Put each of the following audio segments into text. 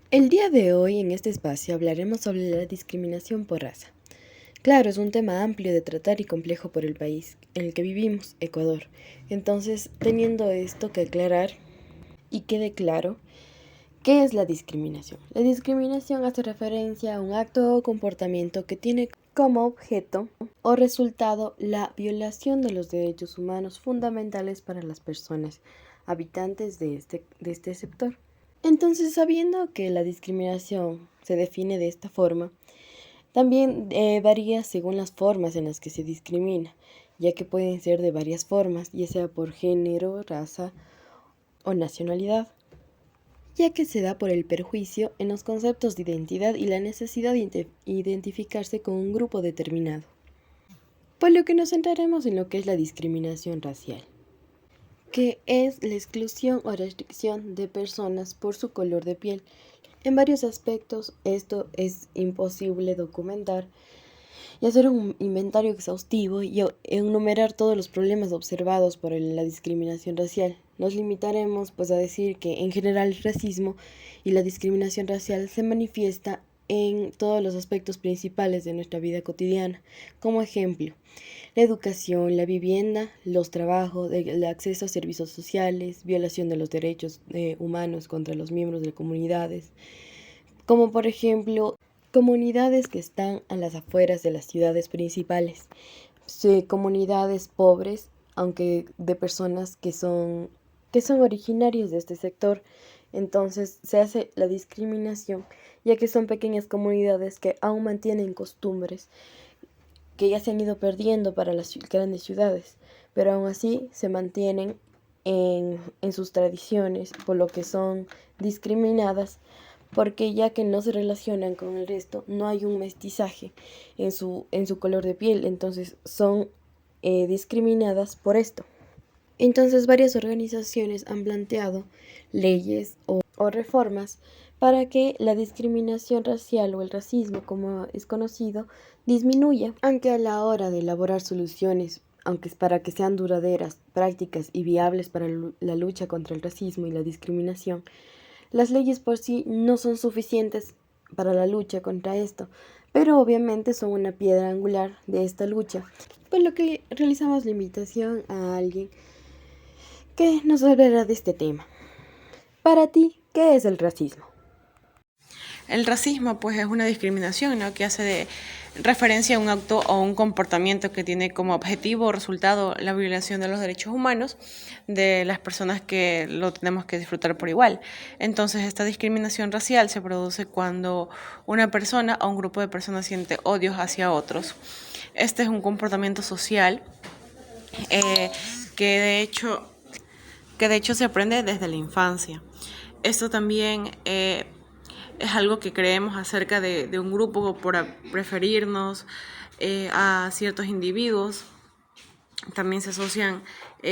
El día de hoy en este espacio hablaremos sobre la discriminación por raza. Claro, es un tema amplio de tratar y complejo por el país en el que vivimos, Ecuador. Entonces, teniendo esto que aclarar y quede claro, ¿qué es la discriminación? La discriminación hace referencia a un acto o comportamiento que tiene como objeto o resultado la violación de los derechos humanos fundamentales para las personas habitantes de este sector. Entonces, sabiendo que la discriminación se define de esta forma, también varía según las formas en las que se discrimina, ya que pueden ser de varias formas, ya sea por género, raza o nacionalidad, ya que se da por el perjuicio en los conceptos de identidad y la necesidad de identificarse con un grupo determinado. Por lo que nos centraremos en lo que es la discriminación racial, que es la exclusión o restricción de personas por su color de piel. En varios aspectos esto es imposible documentar y hacer un inventario exhaustivo y enumerar todos los problemas observados por la discriminación racial. Nos limitaremos pues a decir que en general el racismo y la discriminación racial se manifiesta en todos los aspectos principales de nuestra vida cotidiana. Como ejemplo, la educación, la vivienda, los trabajos, el acceso a servicios sociales, violación de los derechos humanos contra los miembros de comunidades, como por ejemplo comunidades que están a las afueras de las ciudades principales, comunidades pobres, aunque de personas que son originarios de este sector. Entonces se hace la discriminación, ya que son pequeñas comunidades que aún mantienen costumbres que ya se han ido perdiendo para las grandes ciudades, pero aún así se mantienen en sus tradiciones, por lo que son discriminadas, porque ya que no se relacionan con el resto, no hay un mestizaje en su color de piel, entonces son discriminadas por esto. Entonces varias organizaciones han planteado leyes o reformas para que la discriminación racial o el racismo, como es conocido, disminuya, aunque a la hora de elaborar soluciones, aunque es para que sean duraderas, prácticas y viables para la lucha contra el racismo y la discriminación, las leyes por sí no son suficientes para la lucha contra esto, pero obviamente son una piedra angular de esta lucha, por lo que realizamos la invitación a alguien que nos hablará de este tema. Para ti, ¿qué es el racismo? El racismo, pues, es una discriminación, ¿no?, que hace de referencia a un acto o un comportamiento que tiene como objetivo o resultado la violación de los derechos humanos de las personas que lo tenemos que disfrutar por igual. Entonces, esta discriminación racial se produce cuando una persona o un grupo de personas siente odios hacia otros. Este es un comportamiento social eh, que de hecho se aprende desde la infancia. Esto también es algo que creemos acerca de un grupo por preferirnos a ciertos individuos. También se asocian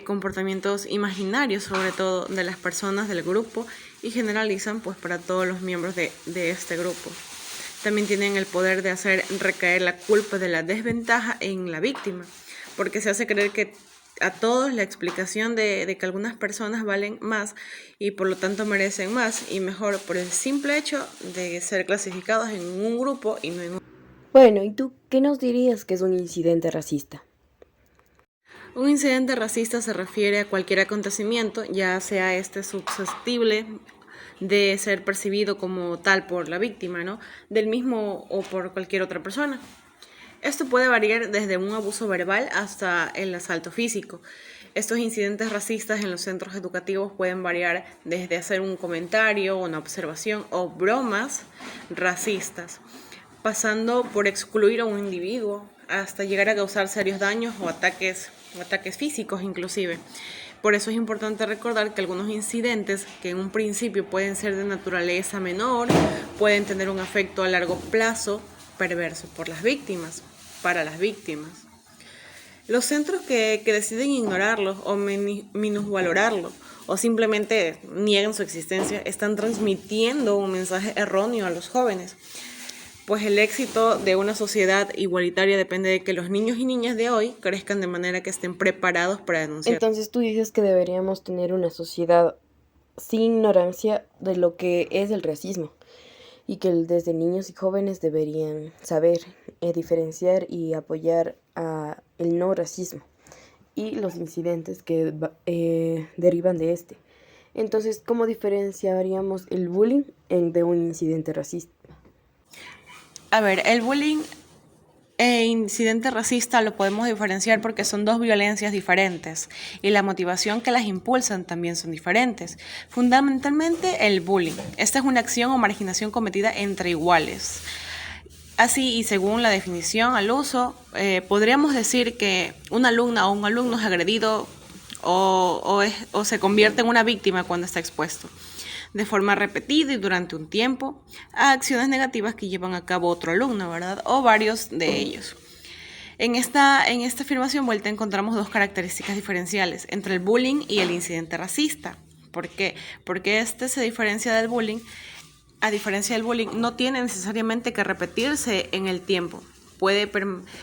comportamientos imaginarios, sobre todo de las personas del grupo, y generalizan pues para todos los miembros de este grupo. También tienen el poder de hacer recaer la culpa de la desventaja en la víctima, porque se hace creer que a todos la explicación de que algunas personas valen más y por lo tanto merecen más y mejor por el simple hecho de ser clasificados en un grupo y no en otro. Bueno, ¿y tú qué nos dirías que es un incidente racista? Un incidente racista se refiere a cualquier acontecimiento, ya sea este susceptible de ser percibido como tal por la víctima, ¿no?, del mismo o por cualquier otra persona. Esto puede variar desde un abuso verbal hasta el asalto físico. Estos incidentes racistas en los centros educativos pueden variar desde hacer un comentario, una observación o bromas racistas, pasando por excluir a un individuo hasta llegar a causar serios daños o ataques físicos inclusive. Por eso es importante recordar que algunos incidentes que en un principio pueden ser de naturaleza menor, pueden tener un efecto a largo plazo perverso para las víctimas. Los centros que deciden ignorarlos o minusvalorarlos o simplemente niegan su existencia están transmitiendo un mensaje erróneo a los jóvenes. Pues el éxito de una sociedad igualitaria depende de que los niños y niñas de hoy crezcan de manera que estén preparados para denunciar. Entonces tú dices que deberíamos tener una sociedad sin ignorancia de lo que es el racismo y que desde niños y jóvenes deberían saber diferenciar y apoyar el no racismo y los incidentes que derivan de este. Entonces, ¿cómo diferenciaríamos el bullying de un incidente racista? A ver, el bullying e incidente racista lo podemos diferenciar porque son dos violencias diferentes y la motivación que las impulsan también son diferentes. Fundamentalmente el bullying. Esta es una acción o marginación cometida entre iguales. Así, y según la definición al uso, podríamos decir que una alumna o un alumno es agredido o se convierte en una víctima cuando está expuesto de forma repetida y durante un tiempo a acciones negativas que llevan a cabo otro alumno, ¿verdad? O varios de ellos. En esta afirmación vuelta encontramos dos características diferenciales entre el bullying y el incidente racista. ¿Por qué? Porque este se diferencia del bullying. A diferencia del bullying, no tiene necesariamente que repetirse en el tiempo. Puede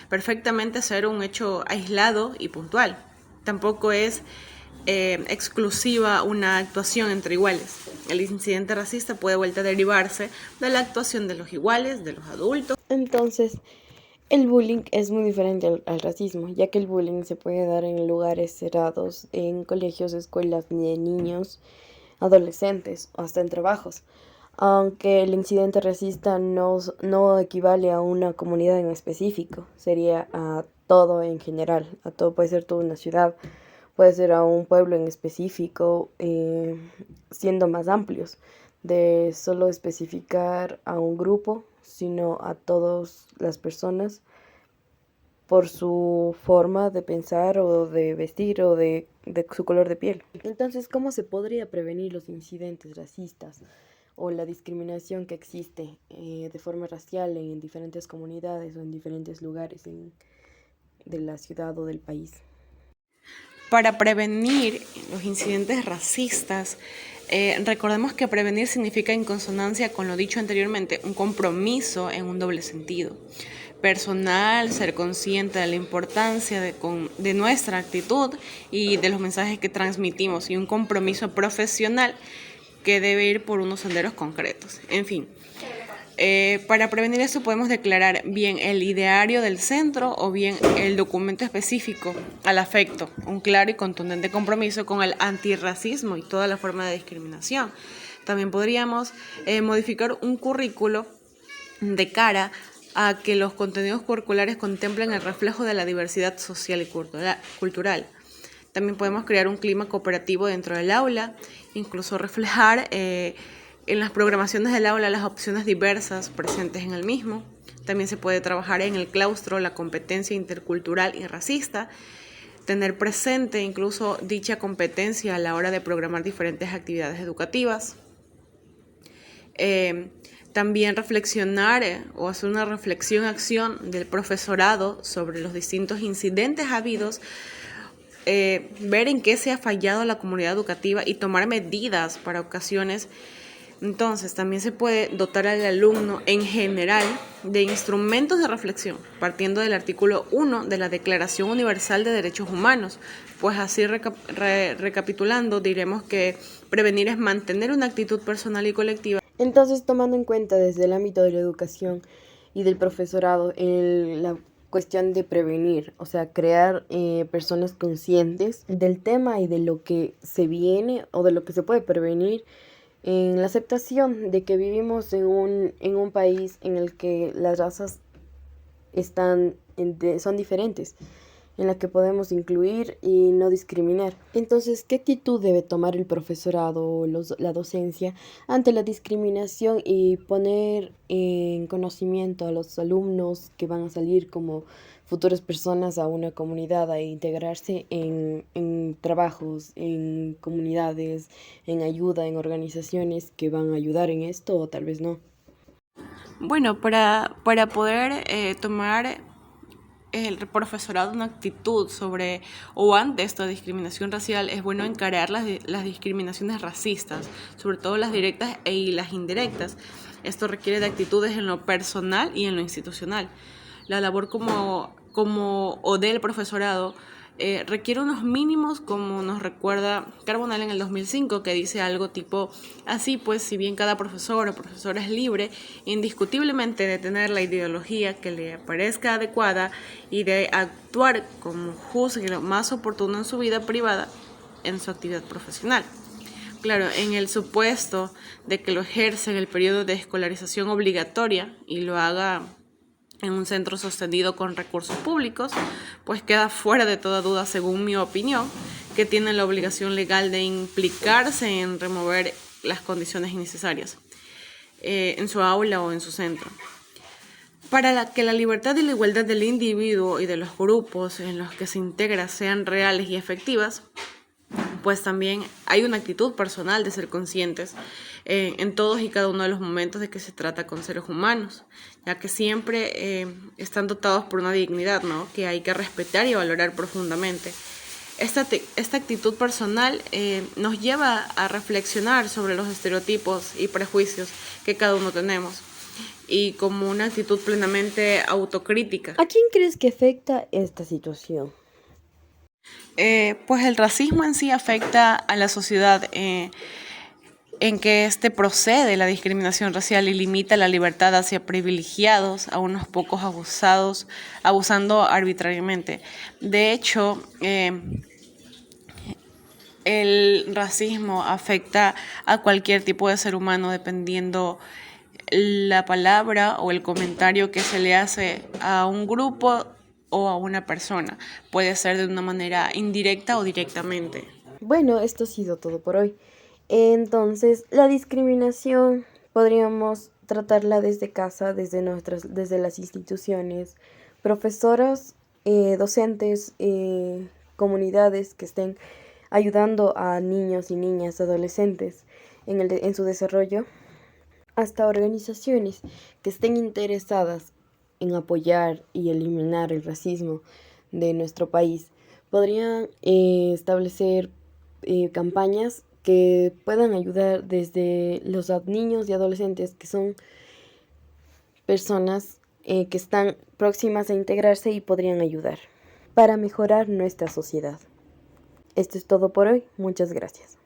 perfectamente ser un hecho aislado y puntual. Tampoco es exclusiva una actuación entre iguales. El incidente racista puede vuelta a derivarse de la actuación de los iguales, de los adultos. Entonces, el bullying es muy diferente al racismo, ya que el bullying se puede dar en lugares cerrados, en colegios, escuelas de niños, adolescentes o hasta en trabajos. Aunque el incidente racista no equivale a una comunidad en específico, sería a todo en general, a todo, puede ser toda una ciudad, puede ser a un pueblo en específico, siendo más amplios, de solo especificar a un grupo, sino a todas las personas por su forma de pensar o de vestir o de su color de piel. Entonces, ¿cómo se podría prevenir los incidentes racistas o la discriminación que existe de forma racial en diferentes comunidades o en diferentes lugares de la ciudad o del país? Para prevenir los incidentes racistas, recordemos que prevenir significa, en consonancia con lo dicho anteriormente, un compromiso en un doble sentido. Personal, ser consciente de la importancia de nuestra actitud y de los mensajes que transmitimos, y un compromiso profesional que debe ir por unos senderos concretos. En fin, para prevenir esto podemos declarar bien el ideario del centro o bien el documento específico al afecto, un claro y contundente compromiso con el antirracismo y toda la forma de discriminación. También podríamos modificar un currículo de cara a que los contenidos curriculares contemplen el reflejo de la diversidad social y cultural. También podemos crear un clima cooperativo dentro del aula, incluso reflejar en las programaciones del aula las opciones diversas presentes en el mismo. También se puede trabajar en el claustro la competencia intercultural y racista, tener presente incluso dicha competencia a la hora de programar diferentes actividades educativas. También reflexionar o hacer una reflexión-acción del profesorado sobre los distintos incidentes habidos, ver en qué se ha fallado la comunidad educativa y tomar medidas para ocasiones. Entonces, también se puede dotar al alumno en general de instrumentos de reflexión, partiendo del artículo 1 de la Declaración Universal de Derechos Humanos. Pues así, recapitulando, diremos que prevenir es mantener una actitud personal y colectiva. Entonces, tomando en cuenta desde el ámbito de la educación y del profesorado, la cuestión de prevenir, o sea, crear personas conscientes del tema y de lo que se viene o de lo que se puede prevenir, en la aceptación de que vivimos en un país en el que las razas son diferentes, en la que podemos incluir y no discriminar. Entonces, ¿qué actitud debe tomar el profesorado o la docencia ante la discriminación y poner en conocimiento a los alumnos que van a salir como futuras personas a una comunidad, a integrarse en trabajos, en comunidades, en ayuda, en organizaciones que van a ayudar en esto o tal vez no? Bueno, para poder tomar el profesorado una actitud sobre o ante esta discriminación racial, es bueno encarar las discriminaciones racistas, sobre todo las directas y las indirectas. Esto requiere de actitudes en lo personal y en lo institucional. La labor como o del profesorado requiere unos mínimos, como nos recuerda Carbonell en el 2005, que dice algo tipo así, pues si bien cada profesor o profesora es libre indiscutiblemente de tener la ideología que le parezca adecuada y de actuar como juzgue lo más oportuno en su vida privada, en su actividad profesional. Claro, en el supuesto de que lo ejerza en el periodo de escolarización obligatoria y lo haga en un centro sostenido con recursos públicos, pues queda fuera de toda duda, según mi opinión, que tiene la obligación legal de implicarse en remover las condiciones innecesarias en su aula o en su centro. Para que la libertad y la igualdad del individuo y de los grupos en los que se integra sean reales y efectivas, pues también hay una actitud personal de ser conscientes en todos y cada uno de los momentos de que se trata con seres humanos, ya que siempre están dotados por una dignidad, ¿no?, que hay que respetar y valorar profundamente. Esta actitud personal nos lleva a reflexionar sobre los estereotipos y prejuicios que cada uno tenemos, y como una actitud plenamente autocrítica. ¿A quién crees que afecta esta situación? Pues el racismo en sí afecta a la sociedad en que procede la discriminación racial y limita la libertad hacia privilegiados, a unos pocos abusando arbitrariamente. De hecho, el racismo afecta a cualquier tipo de ser humano dependiendo la palabra o el comentario que se le hace a un grupo o a una persona. Puede ser de una manera indirecta o directamente. Bueno, esto ha sido todo por hoy. Entonces, la discriminación podríamos tratarla desde casa, desde las instituciones, profesoras, docentes, comunidades que estén ayudando a niños y niñas, adolescentes en su desarrollo, hasta organizaciones que estén interesadas en apoyar y eliminar el racismo de nuestro país. Podrían establecer campañas que puedan ayudar desde los niños y adolescentes, que son personas que están próximas a integrarse y podrían ayudar para mejorar nuestra sociedad. Esto es todo por hoy. Muchas gracias.